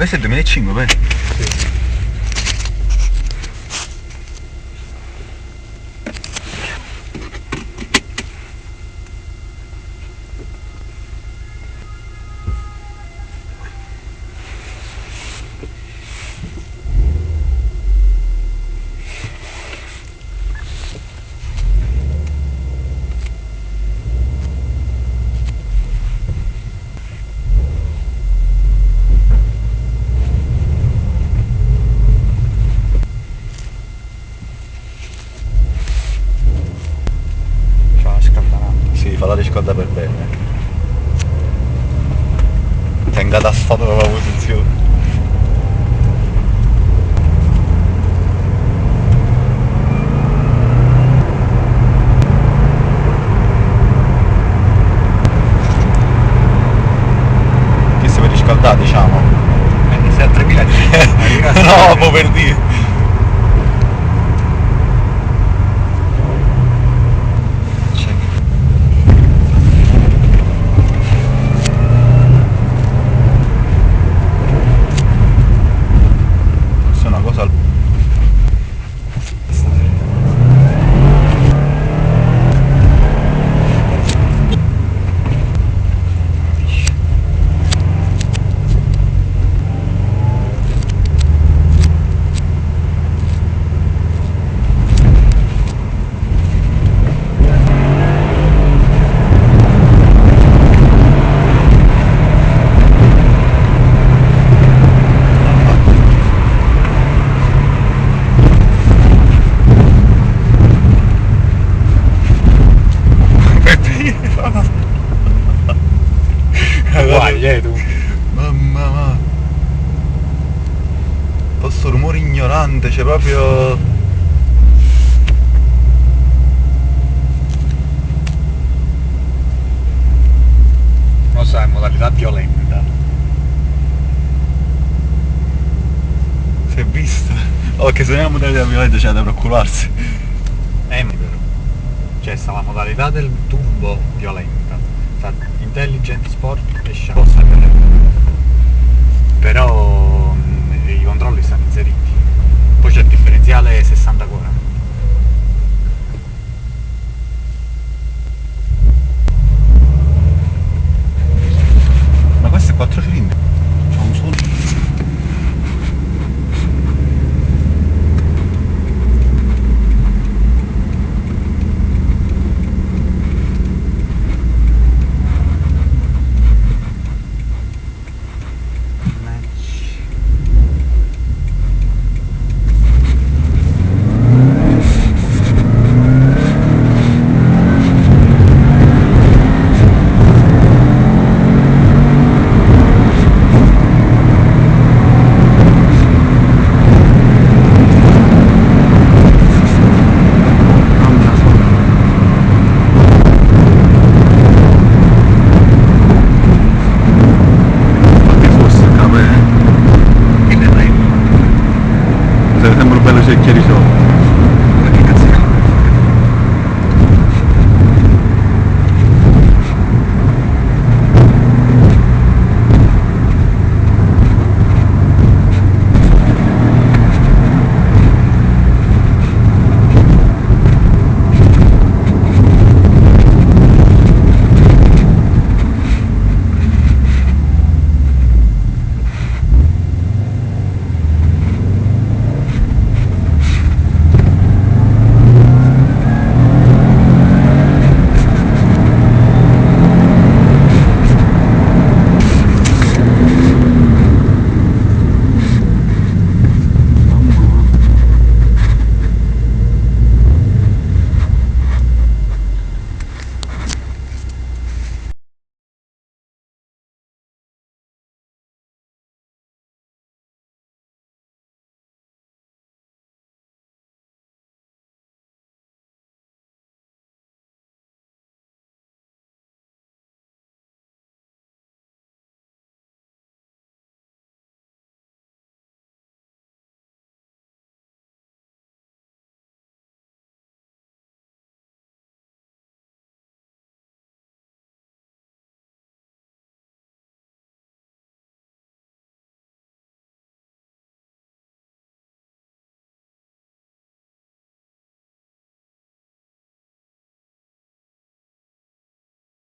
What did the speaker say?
questo è il 2005 poi? Sì. Sì, falla riscaldare per bene. Tenga da sfondo la posizione. Che si per riscaldare, diciamo. Se a 3000 No, mo per dire. Questa è una cosa. uguali, tu. Mamma. Questo rumore ignorante, c'è proprio. Non so, è in modalità violenta. Si è vista. Oh, che se non è la modalità violenta c'è da preoccuparsi. Però. Cioè, sta la modalità del turbo violenta. Sta intelligent, sport e chance. Però i controlli stanno inseriti. Poi c'è il differenziale 60-40.